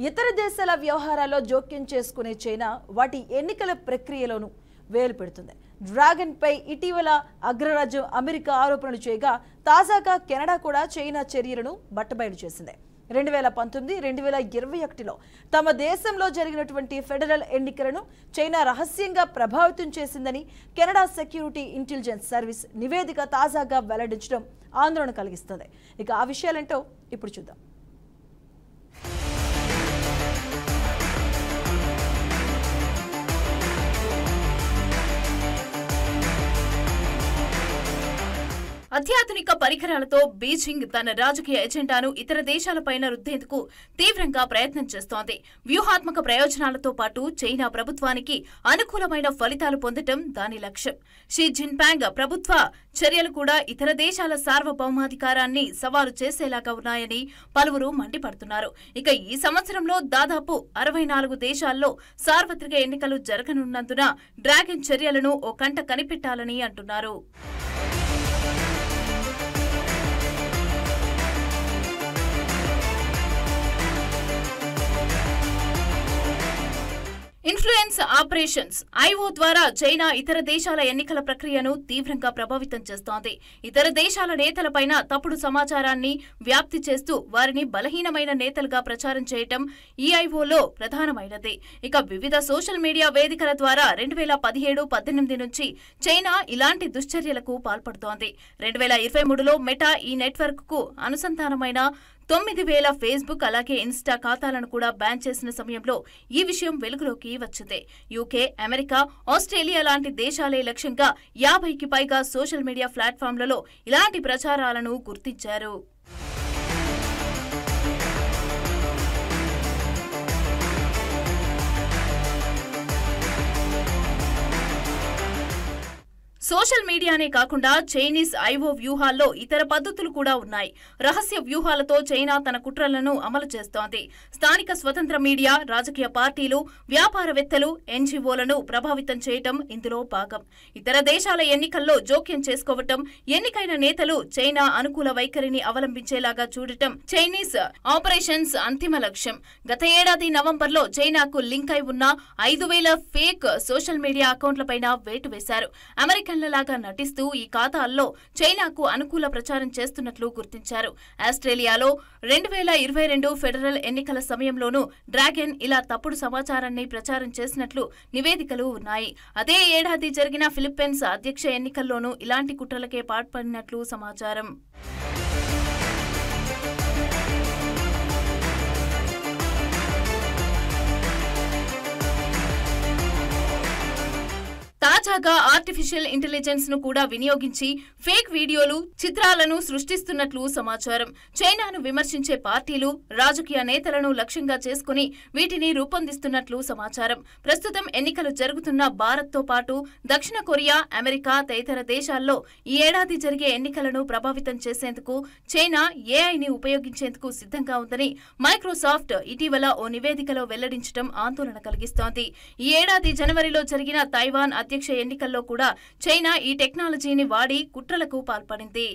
ఇతర దేశాల వ్యవహారాల్లో జోక్యం చేసుకునే చైనా వాటి ఎన్నికల ప్రక్రియలోనూ వేలు పెడుతుంది. డ్రాగన్ పై ఇటీవల అగ్రరాజ్యం అమెరికా ఆరోపణలు చేయగా తాజాగా కెనడా కూడా చైనా చర్యలను బట్టబయలు చేసింది. 2019-2021లో తమ దేశంలో జరిగినటువంటి ఫెడరల్ ఎన్నికలను చైనా రహస్యంగా ప్రభావితం చేసిందని కెనడా సెక్యూరిటీ ఇంటెలిజెన్స్ సర్వీస్ నివేదిక తాజాగా వెల్లడించడం ఆందోళన కలిగిస్తుంది. ఇక ఆ విషయాలేంటో ఇప్పుడు చూద్దాం. అత్యాధునిక పరికరాలతో బీజింగ్ తన రాజకీయ ఎజెండాను ఇతర దేశాలపైన రుద్దేందుకు తీవ్రంగా ప్రయత్నం చేస్తోంది. వ్యూహాత్మక ప్రయోజనాలతో పాటు చైనా ప్రభుత్వానికి అనుకూలమైన ఫలితాలు పొందడం దాని లక్ష్యం. షీ జిన్పింగ్ ప్రభుత్వ చర్యలు కూడా ఇతర దేశాల సార్వభౌమాధికారాన్ని సవాలు చేసేలాగా ఉన్నాయని పలువురు మండిపడుతున్నారు. ఇక ఈ సంవత్సరంలో దాదాపు 64 దేశాల్లో సార్వత్రిక ఎన్నికలు జరగనున్నందున డ్రాగన్ చర్యలను ఓ కంట కనిపెట్టాలని అంటున్నారు. ఇన్ఫ్లుయెన్స్ ఆపరేషన్స్ ఐఓ ద్వారా చైనా ఇతర దేశాల ఎన్నికల ప్రక్రియను తీవ్రంగా ప్రభావితం చేస్తోంది. ఇతర దేశాల నేతలపైన తప్పుడు సమాచారాన్ని వ్యాప్తి చేస్తూ వారిని బలహీనమైన నేతలుగా ప్రచారం చేయటం ఈ ఐఓలో ప్రధానమైనది. ఇక వివిధ సోషల్ మీడియా వేదికల ద్వారా 2017-18 నుంచి చైనా ఇలాంటి దుశ్చర్యలకు పాల్పడుతోంది. 2023లో మెటా ఈ నెట్వర్క్ కు అనుసంధానమైన 9,000 ఫేస్బుక్ అలాగే ఇన్స్టా ఖాతాలను కూడా బ్యాన్ చేసిన సమయంలో ఈ విషయం వెలుగులోకి వచ్చింది. యూకే, అమెరికా, ఆస్ట్రేలియా లాంటి దేశాలే లక్ష్యంగా 50కి పైగా సోషల్ మీడియా ప్లాట్ఫామ్లలో ఇలాంటి ప్రచారాలను గుర్తించారు. సోషల్ మీడియానే కాకుండా చైనీస్ ఐఓ వ్యూహాల్లో ఇతర పద్ధతులు కూడా ఉన్నాయి. రహస్య వ్యూహాలతో చైనా తన కుట్రలను అమలు చేస్తోంది. స్థానిక స్వతంత్ర మీడియా, రాజకీయ పార్టీలు, వ్యాపారవేత్తలు, ఎన్జీఓలను ప్రభావితం చేయటం ఇందులో భాగం. ఇతర దేశాల ఎన్నికల్లో జోక్యం చేసుకోవటం, ఎన్నికైన నేతలు చైనా అనుకూల వైఖరిని అవలంబించేలాగా చూడటం చైనీస్ ఆపరేషన్స్ అంతిమ లక్ష్యం. గత ఏడాది నవంబర్లో చైనాకు లింక్ అయి ఉన్న 5,000 ఫేక్ సోషల్ మీడియా అకౌంట్లపైన వేటు వేశారు. లాగా నటిస్తూ ఈ ఖాతాల్లో చైనాకు అనుకూల ప్రచారం చేస్తున్నట్లు గుర్తించారు. ఆస్ట్రేలియాలో 2022 ఫెడరల్ ఎన్నికల సమయంలోనూ డ్రాగన్ ఇలా తప్పుడు సమాచారాన్ని ప్రచారం చేసినట్లు నివేదికలు ఉన్నాయి. అదే ఏడాది జరిగిన ఫిలిప్పీన్స్ అధ్యక్ష ఎన్నికల్లోనూ ఇలాంటి కుట్రలకే పాల్పడినట్లు సమాచారం. తాజాగా ఆర్టిఫిషియల్ ఇంటెలిజెన్స్ ను కూడా వినియోగించి ఫేక్ వీడియోలు, చిత్రాలను సృష్టిస్తున్నట్లు సమాచారం. చైనాను విమర్శించే పార్టీలు, రాజకీయ నేతలను లక్ష్యంగా చేసుకుని వీటిని రూపొందిస్తున్నట్లు సమాచారం. ప్రస్తుతం ఎన్నికలు జరుగుతున్న భారత్తో పాటు దక్షిణ కొరియా, అమెరికా తదితర దేశాల్లో ఈ ఏడాది జరిగే ఎన్నికలను ప్రభావితం చేసేందుకు చైనా ఏఐని ఉపయోగించేందుకు సిద్ధంగా ఉందని మైక్రోసాఫ్ట్ ఇటీవల ఓ నివేదికలో వెల్లడించడం ఆందోళన కలిగిస్తోంది. ఈ ఏడాది జనవరిలో జరిగిన తైవాన్ అధ్యక్ష ఎన్నికల్లో కూడా చైనా ఈ టెక్నాలజీని వాడి కుట్రలకు పాల్పడింది.